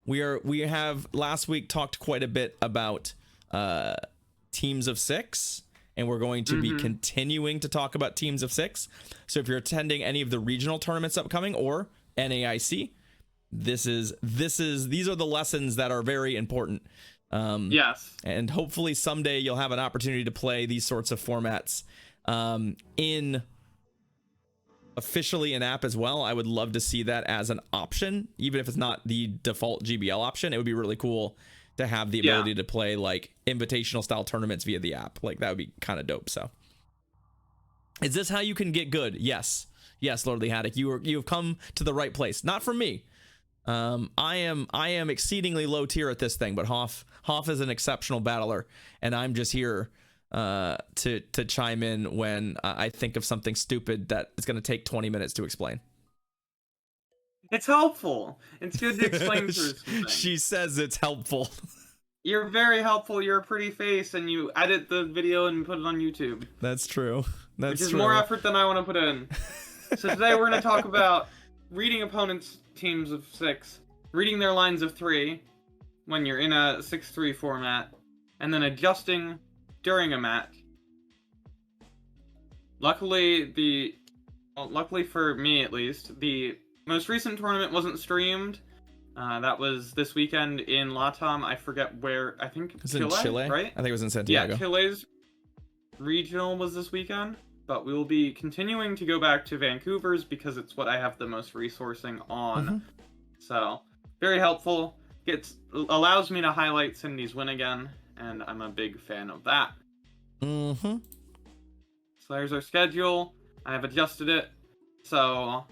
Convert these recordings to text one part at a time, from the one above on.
We have last week talked quite a bit about teams of 6, and we're going to be continuing to talk about teams of 6. So if you're attending any of the regional tournaments upcoming or NAIC, these are the lessons that are very important. Yes. And hopefully someday you'll have an opportunity to play these sorts of formats in officially in app as well. I would love to see that as an option, even if it's not the default GBL option. It would be really cool to have the ability to play like invitational style tournaments via the app. Like that would be kind of dope. So is this how you can get good? Yes, Lordly Haddock, you have come to the right place. Not from me. I am exceedingly low tier at this thing, but Hoff is an exceptional battler, and I'm just here to chime in when I think of something stupid that is going to take 20 minutes to explain. It's helpful. It's good to explain through something. She says it's helpful. You're very helpful. You're a pretty face, and you edit the video and put it on YouTube. That's true. Which is more effort than I want to put in. So today we're going to talk about reading opponents' teams of 6, reading their lines of 3 when you're in a 6-3 format, and then adjusting during a match. Luckily for me at least, the most recent tournament wasn't streamed. That was this weekend in Latam. I forget where. I think it's in Chile, right? I think it was in Santiago. Yeah, Chile's regional was this weekend, but we will be continuing to go back to Vancouver's because it's what I have the most resourcing on. So very helpful. Allows me to highlight Cindy's win again, and I'm a big fan of that. So there's our schedule. I have adjusted it so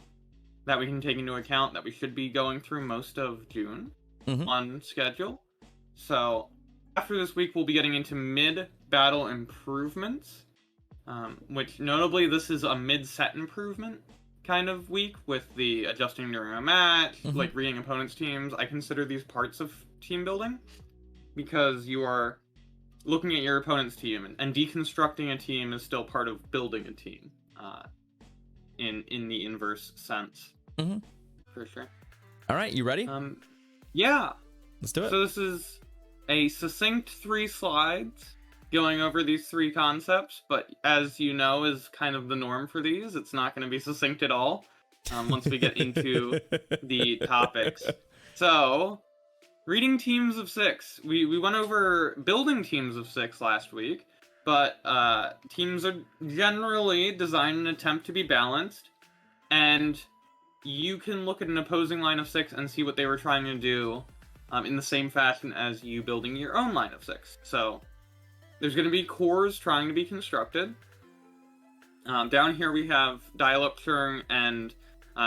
that we can take into account that we should be going through most of June on schedule. So after this week, we'll be getting into mid-battle improvements, which notably this is a mid-set improvement kind of week with the adjusting during a match, like reading opponents' teams. I consider these parts of team building because you are looking at your opponent's team, and deconstructing a team is still part of building a team in the inverse sense. For sure. All right, you ready? Yeah. Let's do it. So this is a succinct 3 slides going over these 3 concepts, but as you know is kind of the norm for these, it's not going to be succinct at all once we get into the topics. So, reading teams of 6. We went over building teams of 6 last week, but teams are generally designed in an attempt to be balanced, and you can look at an opposing line of 6 and see what they were trying to do in the same fashion as you building your own line of 6. So there's going to be cores trying to be constructed. Down here we have Dial-Up Churn and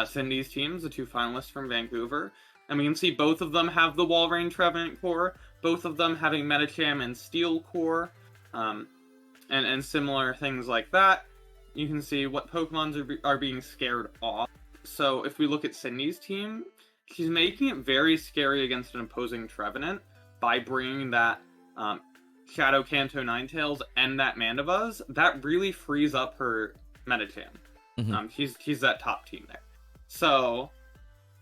Cindy's teams, the 2 finalists from Vancouver. And we can see both of them have the Walrein Trevenant core, both of them having Medicham and Steel core, and similar things like that. You can see what Pokemons are being scared off. So if we look at Cindy's team, she's making it very scary against an opposing Trevenant by bringing that Shadow Kanto Ninetales and that Mandibuzz. That really frees up her Medicham. She's that top team there. So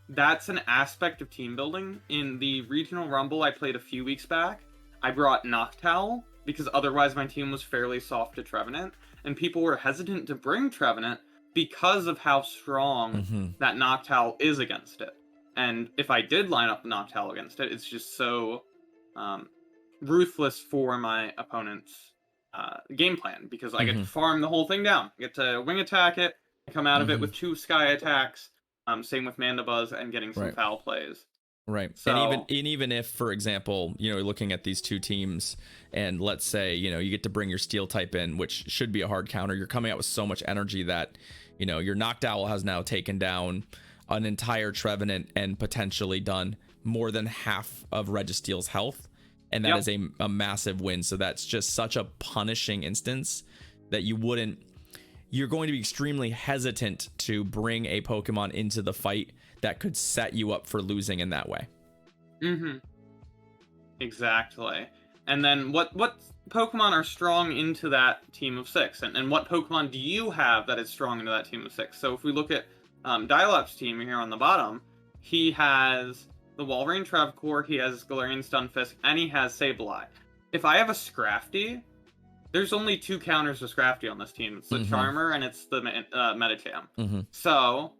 that's an aspect of team building. In the Regional Rumble I played a few weeks back, I brought Noctowl because otherwise my team was fairly soft to Trevenant, and people were hesitant to bring Trevenant because of how strong that Noctowl is against it. And if I did line up the Noctowl against it, it's just so ruthless for my opponent's game plan, because I get to farm the whole thing down. I get to wing attack it, come out of it with 2 sky attacks, same with Mandibuzz, and getting some foul plays. Right. So, and even if, for example, looking at these 2 teams, and let's say, you get to bring your Steel type in, which should be a hard counter, you're coming out with so much energy that, your Noctowl has now taken down an entire Trevenant and potentially done more than half of Registeel's health. And that is a massive win. So that's just such a punishing instance that you're going to be extremely hesitant to bring a Pokemon into the fight that could set you up for losing in that way. Exactly. And then what Pokemon are strong into that team of 6? And what Pokemon do you have that is strong into that team of 6? So if we look at Dial-Up's team here on the bottom, he has the Walrein Trevcore, he has Galarian Stunfisk, and he has Sableye. If I have a Scrafty, there's only 2 counters to Scrafty on this team. It's the Charmer and it's the Medicham. So,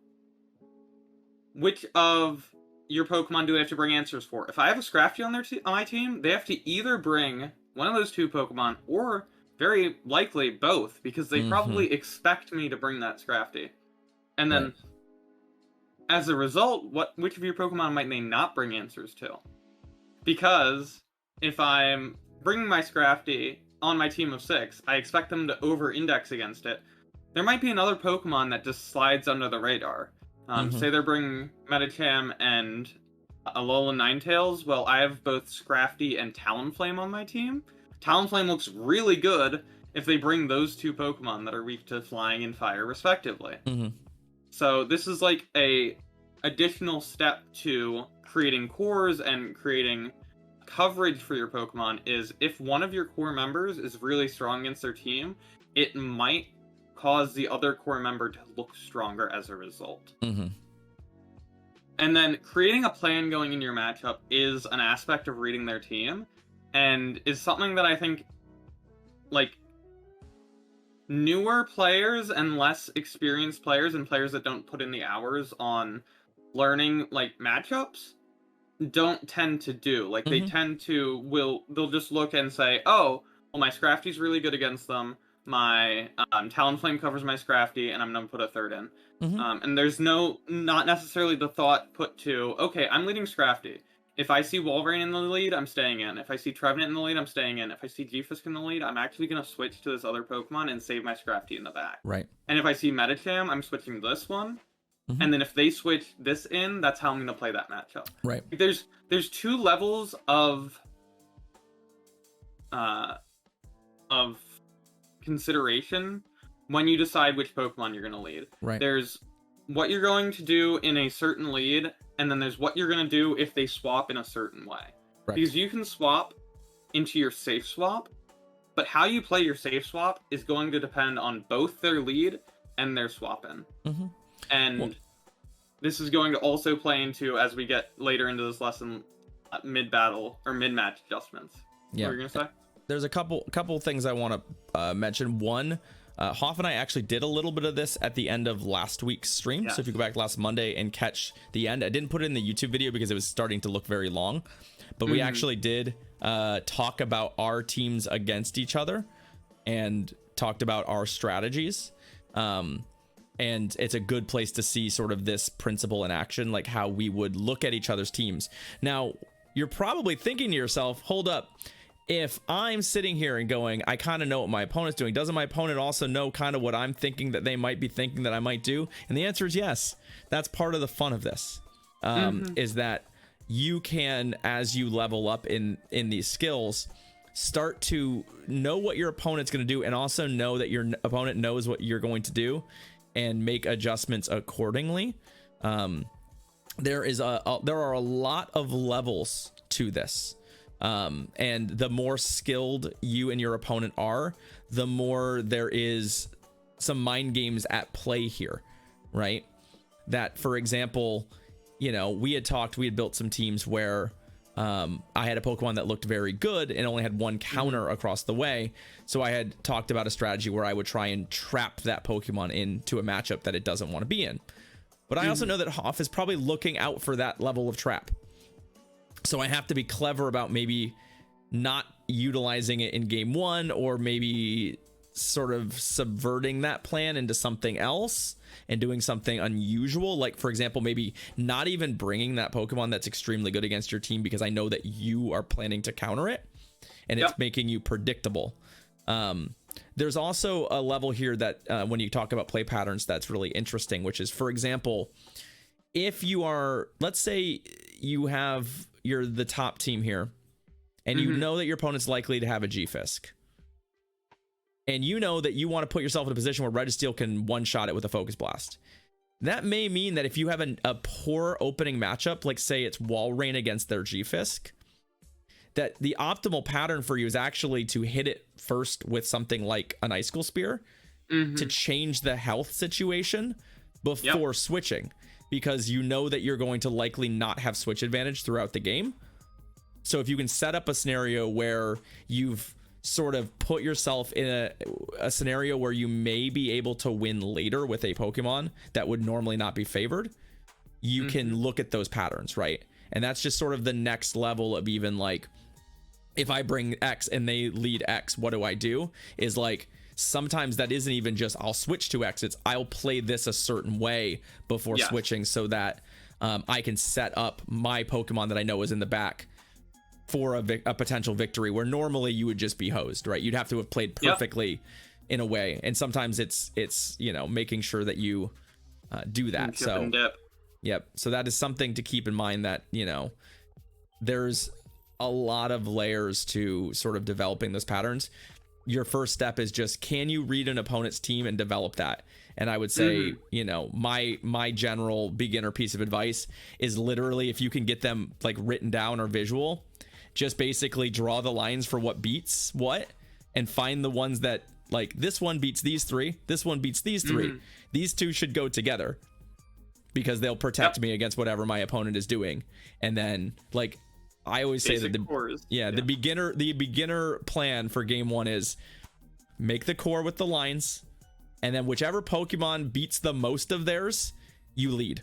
which of your Pokemon do they have to bring answers for? If I have a Scrafty on my team, they have to either bring one of those 2 Pokemon, or very likely both, because they probably expect me to bring that Scrafty. And then, as a result, which of your Pokemon might they not bring answers to? Because if I'm bringing my Scrafty on my team of 6, I expect them to over-index against it. There might be another Pokemon that just slides under the radar. Say they're bringing Medicham and Alolan Ninetales. Well, I have both Scrafty and Talonflame on my team. Talonflame looks really good if they bring those 2 Pokemon that are weak to Flying and Fire, respectively. So this is like a additional step to creating cores and creating coverage for your Pokemon. Is if one of your core members is really strong against their team, it might cause the other core member to look stronger as a result. And then creating a plan going into your matchup is an aspect of reading their team, and is something that I think, like, newer players and less experienced players and players that don't put in the hours on learning, like, matchups don't tend to do. Like, they tend to, they'll just look and say, oh, well, my Scrafty's really good against them, my Talonflame covers my Scrafty, and I'm gonna put a 3rd in. And there's not necessarily the thought put to, okay, I'm leading Scrafty. If I see Walrein in the lead, I'm staying in. If I see Trevenant in the lead, I'm staying in. If I see G-Fisk in the lead, I'm actually going to switch to this other Pokemon and save my Scrafty in the back. Right. And if I see Medicham, I'm switching to this one. And then if they switch this in, that's how I'm going to play that matchup. Right. There's 2 levels of consideration when you decide which Pokemon you're going to lead. Right. There's what you're going to do in a certain lead, and then there's what you're going to do if they swap in a certain way. Right. Because you can swap into your safe swap, but how you play your safe swap is going to depend on both their lead and their swap in. And this is going to also play into, as we get later into this lesson, mid-battle or mid-match adjustments. Yeah. What were you going to say? There's a couple things I want to mention. One, Hoff and I actually did a little bit of this at the end of last week's stream. Yes. So if you go back last Monday and catch the end, I didn't put it in the YouTube video because it was starting to look very long, but we actually did talk about our teams against each other and talked about our strategies. And it's a good place to see sort of this principle in action, like how we would look at each other's teams. Now, you're probably thinking to yourself, hold up. If I'm sitting here and going, I kind of know what my opponent's doing, doesn't my opponent also know kind of what I'm thinking that they might be thinking that I might do? And the answer is yes. That's part of the fun of this, is that you can, as you level up in these skills, start to know what your opponent's going to do and also know that your opponent knows what you're going to do and make adjustments accordingly. There are a lot of levels to this. And the more skilled you and your opponent are, the more there is some mind games at play here, right? That, for example, you know, we had built some teams where I had a Pokemon that looked very good and only had one counter across the way. So I had talked about a strategy where I would try and trap that Pokemon into a matchup that it doesn't want to be in. But I also know that Hoff is probably looking out for that level of trap. So I have to be clever about maybe not utilizing it in game 1, or maybe sort of subverting that plan into something else and doing something unusual. Like, for example, maybe not even bringing that Pokemon that's extremely good against your team because I know that you are planning to counter it and it's making you predictable. There's also a level here that when you talk about play patterns, that's really interesting, which is, for example, if you are, let's say you're the top team here and you know that your opponent's likely to have a G-Fisk, and you know that you want to put yourself in a position where Registeel can one-shot it with a Focus Blast. That may mean that if you have a poor opening matchup, like say it's Walrein against their G-Fisk, that the optimal pattern for you is actually to hit it first with something like an Icicle Spear to change the health situation before switching. because you know that you're going to likely not have switch advantage throughout the game. So if you can set up a scenario where you've sort of put yourself in a scenario where you may be able to win later with a Pokemon that would normally not be favored, you can look at those patterns, right? And that's just sort of the next level of even like, if I bring X and they lead X, what do I do? Is like, sometimes that isn't even just I'll switch to X, it's I'll play this a certain way before switching, so that I can set up my Pokemon that I know is in the back for a potential victory, where normally you would just be hosed, right? You'd have to have played perfectly in a way, and sometimes it's you know, making sure that you do that. So yep, so that is something to keep in mind, that, you know, there's a lot of layers to sort of developing those patterns. Your first step is just, can you read an opponent's team and develop that? And I would say, you know, my general beginner piece of advice is literally, if you can get them like written down or visual, just basically draw the lines for what beats what, and find the ones that, like, this one beats these three, this one beats these three, these two should go together because they'll protect me against whatever my opponent is doing. And then, like, I always say that the beginner plan for game one is make the core with the lines, and then whichever Pokemon beats the most of theirs, you lead.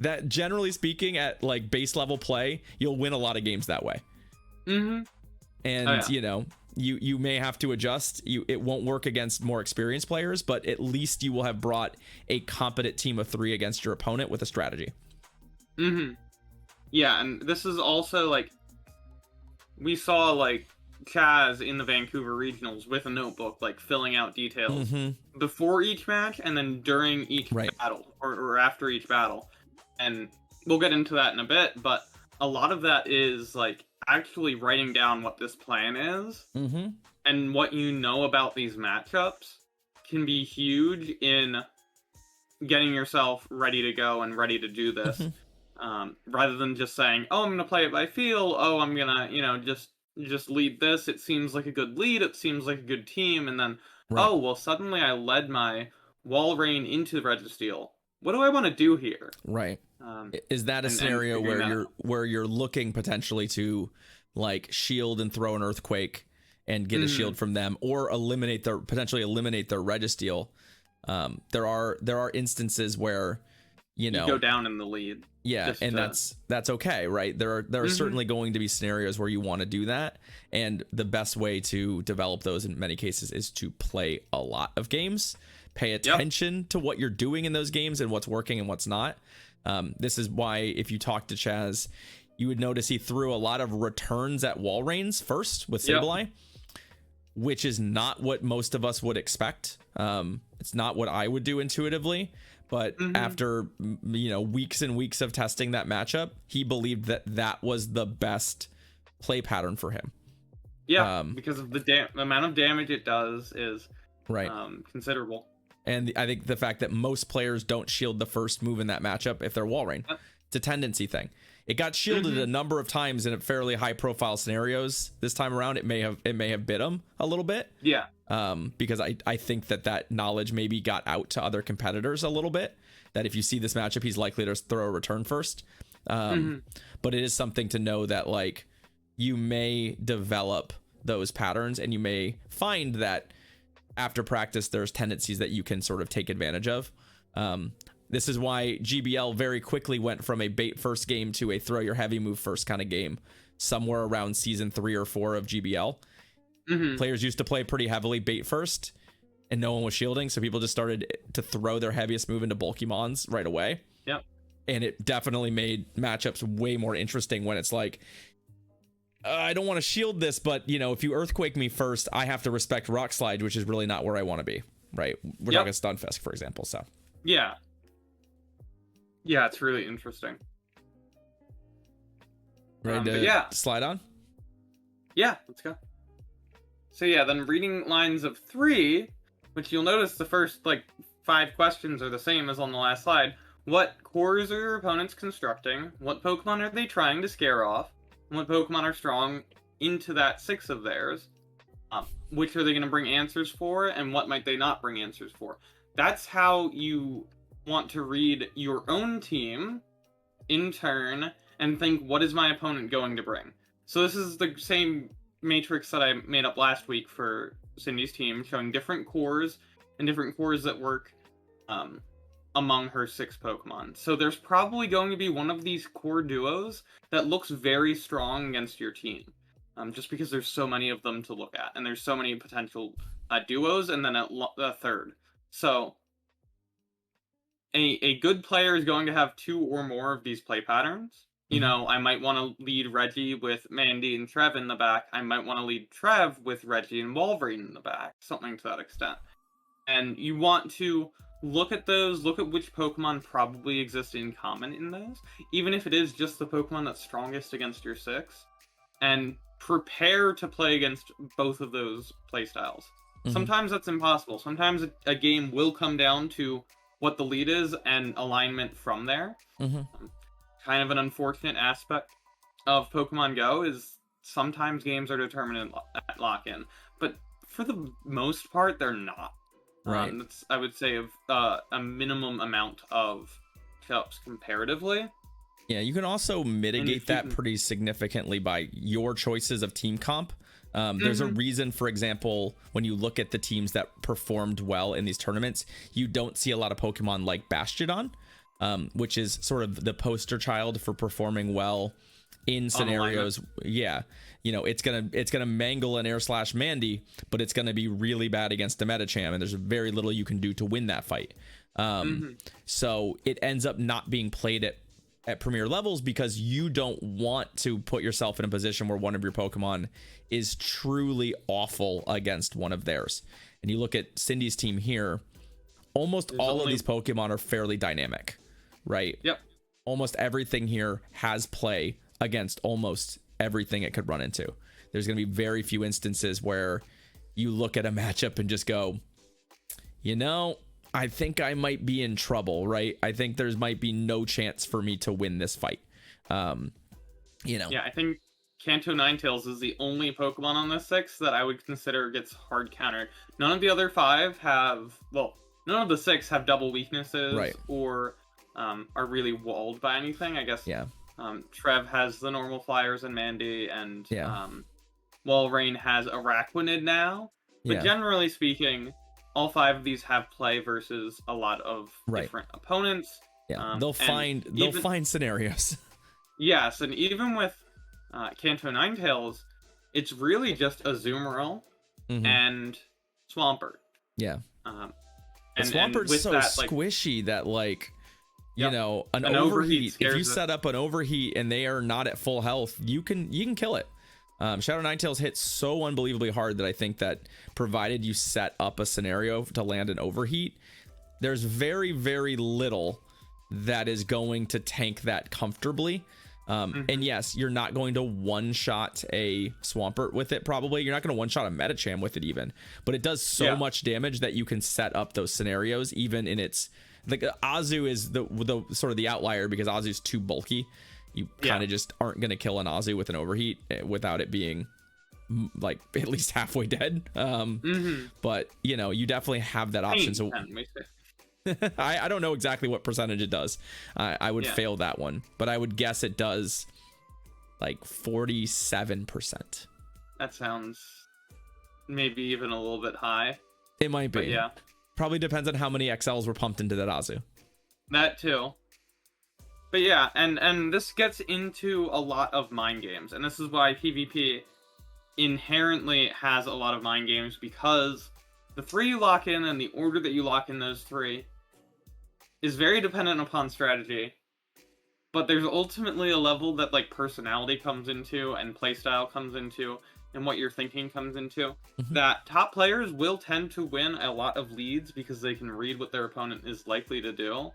That, generally speaking, at like base level play, you'll win a lot of games that way. And you know, you may have to adjust. It won't work against more experienced players, but at least you will have brought a competent team of 3 against your opponent with a strategy. Yeah, and this is also, like, we saw, like, Chaz in the Vancouver Regionals with a notebook, like, filling out details before each match and then during each battle, or after each battle. And we'll get into that in a bit, but a lot of that is, like, actually writing down what this plan is and what you know about these matchups can be huge in getting yourself ready to go and ready to do this. Rather than just saying, oh, I'm going to play it by feel. Oh, I'm going to, you know, just lead this. It seems like a good lead. It seems like a good team. And then, oh, well, suddenly I led my Walrein into Registeel. What do I want to do here? Right. Is that a scenario where you're looking potentially to, like, shield and throw an Earthquake and get a shield from them, or potentially eliminate their Registeel? There are instances where, you know, you go down in the lead. Yeah, and that's okay, right? There are certainly going to be scenarios where you want to do that, and the best way to develop those in many cases is to play a lot of games, pay attention to what you're doing in those games and what's working and what's not. This is why, if you talk to Chaz, you would notice he threw a lot of returns at Walreins first with Sableye, which is not what most of us would expect. It's not what I would do intuitively. But after, you know, weeks and weeks of testing that matchup, he believed that that was the best play pattern for him. Yeah, because of the amount of damage it does is considerable. And I think the fact that most players don't shield the first move in that matchup if they're Walrein, it's a tendency thing. It got shielded a number of times in fairly high profile scenarios. This time around, it may have bit him a little bit. Yeah. Because I think that knowledge maybe got out to other competitors a little bit, that if you see this matchup, he's likely to throw a return first. But it is something to know that, like, you may develop those patterns, and you may find that after practice, there's tendencies that you can sort of take advantage of. This is why GBL very quickly went from a bait first game to a throw your heavy move first kind of game somewhere around season 3 or 4 of GBL. Players used to play pretty heavily bait first, and no one was shielding, so people just started to throw their heaviest move into bulky mons right away. Yep. And it definitely made matchups way more interesting when it's like, I don't want to shield this, but, you know, if you Earthquake me first, I have to respect Rock Slide, which is really not where I want to be, right? We're talking Stunfisk, for example, so. Yeah. Yeah, it's really interesting. Ready to slide on? Yeah, let's go. So yeah, then reading lines of 3, which you'll notice the first, like, 5 questions are the same as on the last slide. What cores are your opponents constructing? What Pokemon are they trying to scare off? And what Pokemon are strong into that 6 of theirs? Which are they going to bring answers for? And what might they not bring answers for? That's how you want to read your own team in turn and think, what is my opponent going to bring? So this is the same matrix that I made up last week for Cindy's team, showing different cores and different cores that work among her 6 Pokemon. So there's probably going to be one of these core duos that looks very strong against your team. Just because there's so many of them to look at, and there's so many potential duos, and then a third. So a good player is going to have 2 or more of these play patterns. You know, I might want to lead Reggie with Mandy and Trev in the back. I might want to lead Trev with Reggie and Wolverine in the back, something to that extent. And you want to look at those, look at which Pokemon probably exist in common in those, even if it is just the Pokemon that's strongest against your 6, and prepare to play against both of those playstyles. Sometimes that's impossible. Sometimes a game will come down to what the lead is and alignment from there. Kind of an unfortunate aspect of Pokemon Go is sometimes games are determined at lock-in, but for the most part, they're not. Right. That's, I would say, of a minimum amount of ups comparatively. Yeah, you can also mitigate that pretty significantly by your choices of team comp. There's a reason, for example, when you look at the teams that performed well in these tournaments, you don't see a lot of Pokemon like Bastiodon, which is sort of the poster child for performing well in scenarios. Yeah, you know, it's gonna mangle an Air Slash Mandy, but it's gonna be really bad against a Medicham, and there's very little you can do to win that fight. So it ends up not being played at premier levels because you don't want to put yourself in a position where one of your Pokemon is truly awful against one of theirs. And you look at Cindy's team here, almost all of these Pokemon are fairly dynamic, right? Yep. Almost everything here has play against almost everything it could run into. There's going to be very few instances where you look at a matchup and just go, you know, I think I might be in trouble, right? I think there's might be no chance for me to win this fight. You know. Yeah, I think Kanto Ninetales is the only Pokemon on this 6 that I would consider gets hard countered. None of the other 5 have, well, none of the 6 have double weaknesses, right, or are really walled by anything. I guess. Yeah. Trev has the normal flyers and Mandy, and yeah. Walrein has Araquanid now. But generally speaking, all 5 of these have play versus a lot of different opponents. Yeah, they'll find scenarios. Yes, and even with Kanto Ninetales, it's really just Azumarill and Swampert. Yeah. And Swampert's so squishy that, like, you know, an overheat. If you set up an overheat and they are not at full health, you can kill it. Shadow Ninetales hits so unbelievably hard that I think that provided you set up a scenario to land an overheat, there's very, very little that is going to tank that comfortably. And yes, you're not going to one-shot a Swampert with it, probably. You're not going to one-shot a Medicham with it even. But it does so much damage that you can set up those scenarios, even in its... Like, Azu is the sort of the outlier because Azu's too bulky. You kind of just aren't going to kill an Azu with an overheat without it being like at least halfway dead. But you know, you definitely have that option. So I don't know exactly what percentage it does. I would fail that one, but I would guess it does like 47%. That sounds maybe even a little bit high. It might be. But yeah. Probably depends on how many XLs were pumped into that Azu. That too. But yeah, and this gets into a lot of mind games, and this is why PvP inherently has a lot of mind games, because the 3 you lock in and the order that you lock in those 3 is very dependent upon strategy. But there's ultimately a level that like personality comes into and playstyle comes into and what your thinking comes into, that top players will tend to win a lot of leads because they can read what their opponent is likely to do.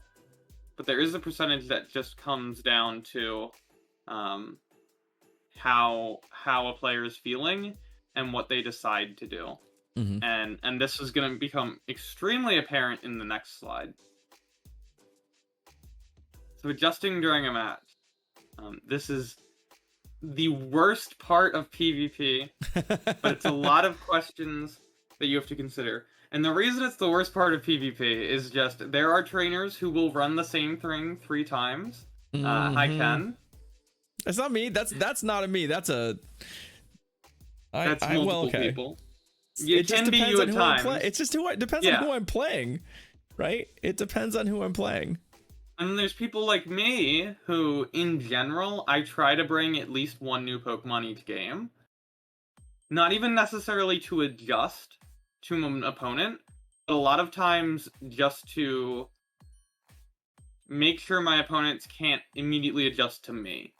But there is a percentage that just comes down to how a player is feeling and what they decide to do. And this is going to become extremely apparent in the next slide. So adjusting during a match. This is the worst part of PvP, but it's a lot of questions that you have to consider. And the reason it's the worst part of PvP is just there are trainers who will run the same thing 3 times. Hi Ken. That's not me. That's not a me. That's a. That's multiple well, okay. people. It can be you at times. It's just depends on who I'm playing, right? It depends on who I'm playing. And then there's people like me who, in general, I try to bring at least one new Pokemon each game. Not even necessarily to adjust to an opponent, but a lot of times just to make sure my opponents can't immediately adjust to me.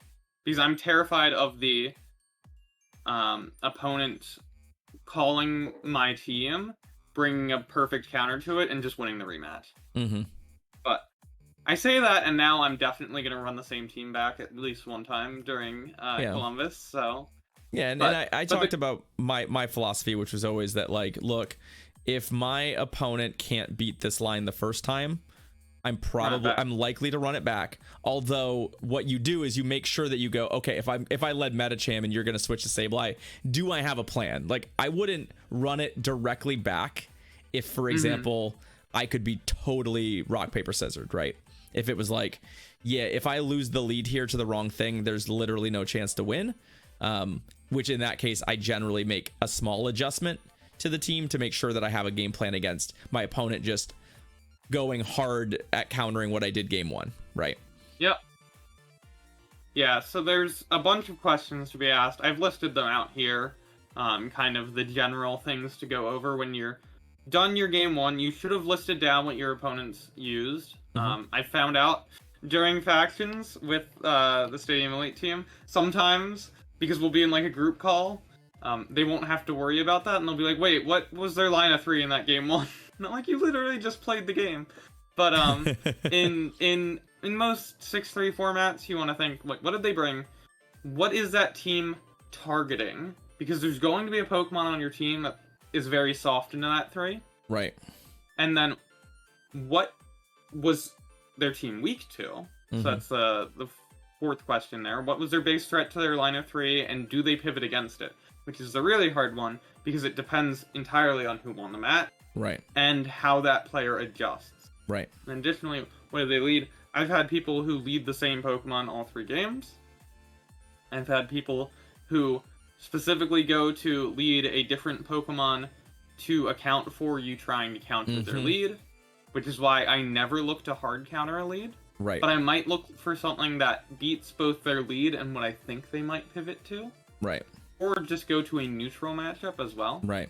Because I'm terrified of the opponent calling my team, bringing a perfect counter to it, and just winning the rematch. Mm-hmm. But I say that, and now I'm definitely going to run the same team back at least one time during Columbus, so... Yeah, and I talked about my philosophy, which was always that, like, look, if my opponent can't beat this line the first time, I'm likely to run it back. Although what you do is you make sure that you go, okay, if I led Metacham and you're going to switch to Sableye, do I have a plan? Like, I wouldn't run it directly back if, for example, I could be totally rock paper scissored, right? If it was like, yeah, if I lose the lead here to the wrong thing, there's literally no chance to win. Which in that case, I generally make a small adjustment to the team to make sure that I have a game plan against my opponent just going hard at countering what I did game 1, right? Yep. Yeah, so there's a bunch of questions to be asked. I've listed them out here, kind of the general things to go over when you're done your game 1. You should have listed down what your opponents used. I found out during factions with the Stadium Elite team, sometimes, because we'll be in like a group call, they won't have to worry about that, and they'll be like, wait, what was their line of 3 in that game 1? And I'm like, you literally just played the game. But in most 6-3 formats, you want to think, like, what did they bring? What is that team targeting? Because there's going to be a Pokemon on your team that is very soft into that 3. Right. And then, what was their team weak to? So that's the 4th question there. What was their base threat to their line of 3, and do they pivot against it? Which is a really hard one, because it depends entirely on who won the match. Right. And how that player adjusts. Right. And additionally, what do they lead? I've had people who lead the same Pokemon all 3 games. I've had people who specifically go to lead a different Pokemon to account for you trying to counter their lead, which is why I never look to hard counter a lead. Right. But I might look for something that beats both their lead and what I think they might pivot to. Right. Or just go to a neutral matchup as well. Right.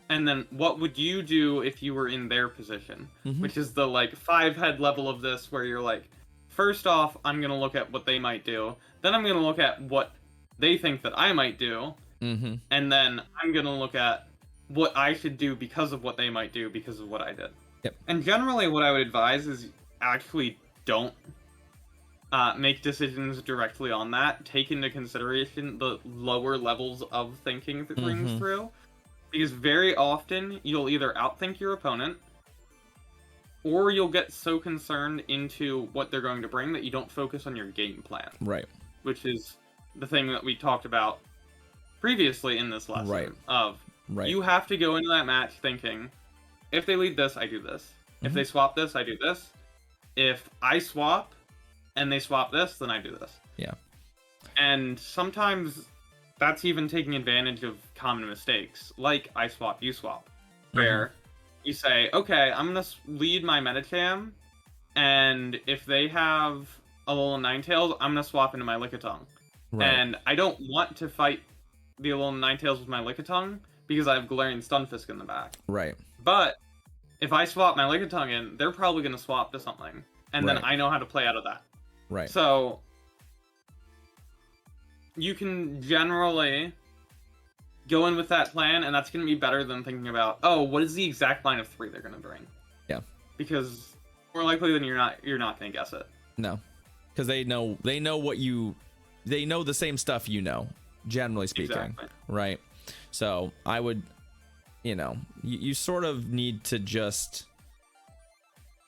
And then what would you do if you were in their position? Which is the, like, 5-head level of this, where you're like, first off, I'm going to look at what they might do. Then I'm going to look at what they think that I might do. And then I'm going to look at what I should do because of what they might do because of what I did. Yep. And generally what I would advise is actually don't make decisions directly on that. Take into consideration the lower levels of thinking that brings through. Because very often, you'll either outthink your opponent, or you'll get so concerned into what they're going to bring that you don't focus on your game plan. Right. Which is the thing that we talked about previously in this lesson. Right. You have to go into that match thinking, if they lead this, I do this. If they swap this, I do this. If I swap, and they swap this, then I do this. Yeah. And sometimes that's even taking advantage of common mistakes, like I swap, you swap, where you say, okay, I'm going to lead my Metacham, and if they have a little Ninetales, I'm going to swap into my Lickitung. Right. And I don't want to fight the little Ninetales with my Lickitung, because I have Galarian Stunfisk in the back. Right. But if I swap my Lickitung in, they're probably going to swap to something, and then I know how to play out of that. Right. So you can generally go in with that plan, and that's going to be better than thinking about, oh, what is the exact line of 3 they're going to bring? Yeah. Because more likely than you're not going to guess it. No. Because they know the same stuff you know, generally speaking. Exactly. Right. So I would, you sort of need to just,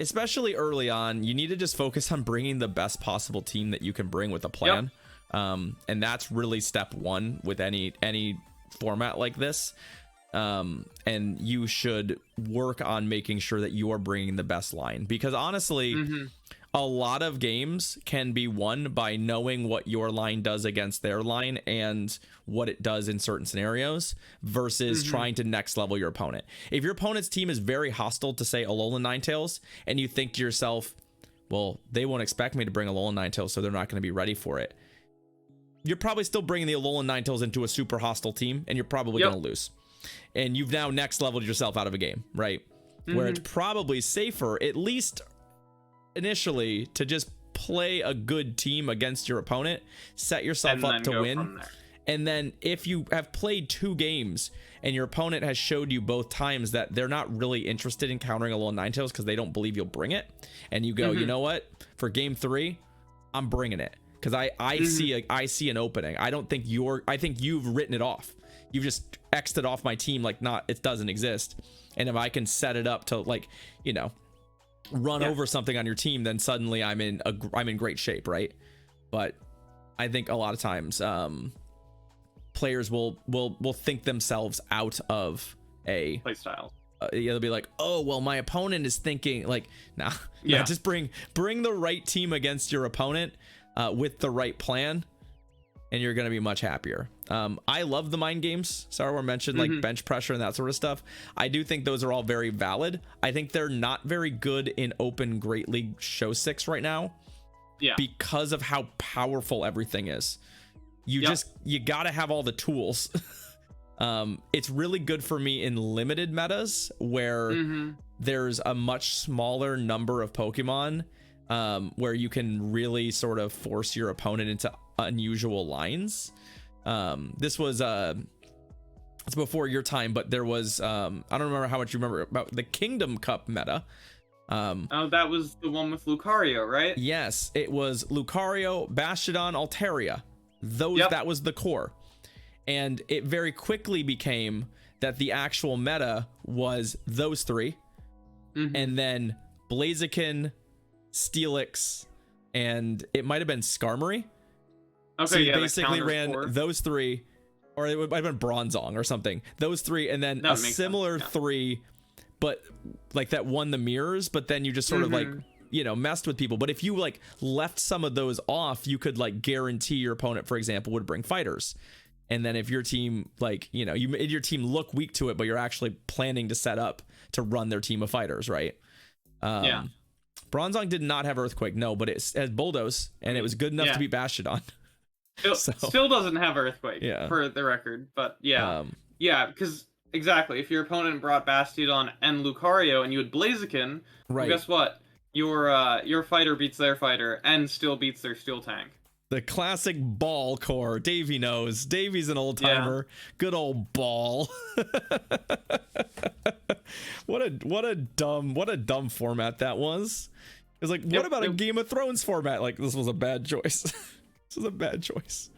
especially early on, you need to just focus on bringing the best possible team that you can bring with a plan. And that's really step 1 with any format like this. and you should work on making sure that you are bringing the best line, because honestly, a lot of games can be won by knowing what your line does against their line and what it does in certain scenarios versus trying to next level your opponent. If your opponent's team is very hostile to, say, Alolan Ninetales, and you think to yourself, well, they won't expect me to bring Alolan Ninetales, so they're not going to be ready for it, you're probably still bringing the Alolan Ninetales into a super hostile team, and you're probably going to lose. And you've now next leveled yourself out of a game, right? Where it's probably safer, at least initially, to just play a good team against your opponent, set yourself up to win. And then if you have played 2 games and your opponent has showed you both times that they're not really interested in countering Alolan Ninetales because they don't believe you'll bring it, and you go, you know what, for game 3, I'm bringing it. Because I see an opening. I think you've written it off. You've just X'd it off my team like it doesn't exist. And if I can set it up to, like, you know, run over something on your team, then suddenly I'm in great shape, right? But I think a lot of times players will think themselves out of a playstyle. They'll be like, oh well, my opponent is thinking, like, nah, just bring the right team against your opponent with the right plan, and you're gonna be much happier. I love the mind games Sarwar mentioned, like bench pressure and that sort of stuff. I do think those are all very valid. I think they're not very good in open Great League Show 6 right now, because of how powerful everything is. You gotta have all the tools. It's really good for me in limited metas where there's a much smaller number of Pokemon, where you can really sort of force your opponent into unusual lines. This was it's before your time, but there was I don't remember how much you remember about the Kingdom Cup meta. Oh, that was the one with Lucario, right? Yes, it was Lucario, Bastiodon, Altaria. That was the core. And it very quickly became that the actual meta was those 3, and then Blaziken, Steelix, and it might have been Skarmory. Okay, so you basically ran those 3, or it might have been Bronzong or something. Those 3, and then a similar 3, but like that won the mirrors. But then you just sort of like, you know, messed with people. But if you like left some of those off, you could like guarantee your opponent, for example, would bring fighters. And then if your team, like, you know, you made your team look weak to it, but you're actually planning to set up to run their team of fighters, right? Bronzong did not have Earthquake, no, but it has Bulldoze, and it was good enough to beat Bastiodon. Still doesn't have Earthquake, for the record, but because exactly, if your opponent brought Bastiodon and Lucario and you had Blaziken, well, guess what? Your fighter beats their fighter and still beats their Steel Tank. The classic ball core. Davey knows. Davey's an old timer. Good old ball. What a dumb format that was. It was like, what about a Game of Thrones format? Like, this was a bad choice. This was a bad choice.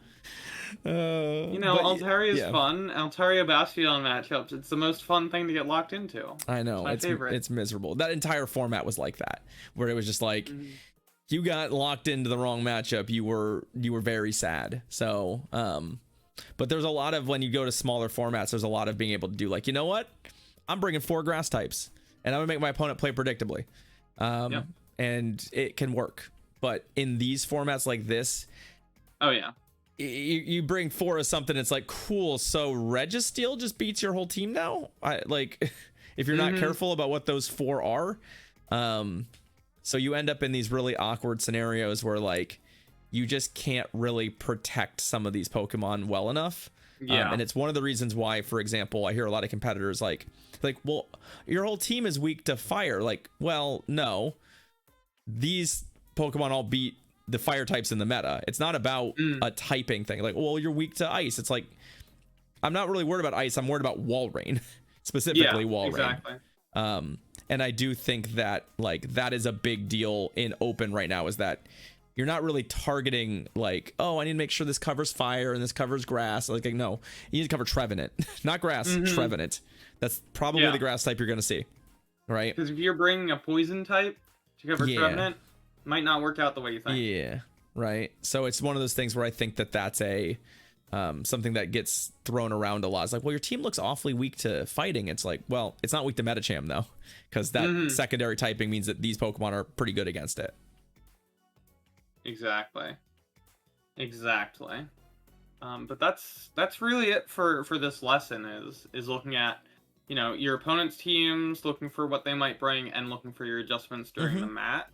Altaria is fun. Altaria Bastiodon matchups. It's the most fun thing to get locked into. I know. It's my favorite. It's miserable. That entire format was like that, where it was just like, you got locked into the wrong matchup, you were very sad. So but there's a lot of, when you go to smaller formats, there's a lot of being able to do, like, you know what, I'm bringing 4 grass types and I'm gonna make my opponent play predictably, and it can work. But in these formats like this, you bring 4 of something, it's like, cool, so Registeel just beats your whole team now. If you're not careful about what those 4 are, so you end up in these really awkward scenarios where, like, you just can't really protect some of these Pokemon well enough. And it's one of the reasons why, for example, I hear a lot of competitors like, well, your whole team is weak to fire. Like, well, no, these Pokemon all beat the fire types in the meta. It's not about a typing thing. Like, well, you're weak to ice. It's like, I'm not really worried about ice. I'm worried about Walrein, specifically Walrein. And I do think that, like, that is a big deal in open right now, is that you're not really targeting, like, oh, I need to make sure this covers fire and this covers grass. Like no, you need to cover Trevenant, not grass, Trevenant. That's probably the grass type you're going to see, right? Because if you're bringing a poison type to cover Trevenant, might not work out the way you think. Yeah, right. So it's one of those things where I think that that's a something that gets thrown around a lot. It's like, well, your team looks awfully weak to fighting. It's like, well, it's not weak to Metacham though, because that secondary typing means that these Pokemon are pretty good against it. Exactly. But that's really it for this lesson, is looking at, you know, your opponent's teams, looking for what they might bring, and looking for your adjustments during the match.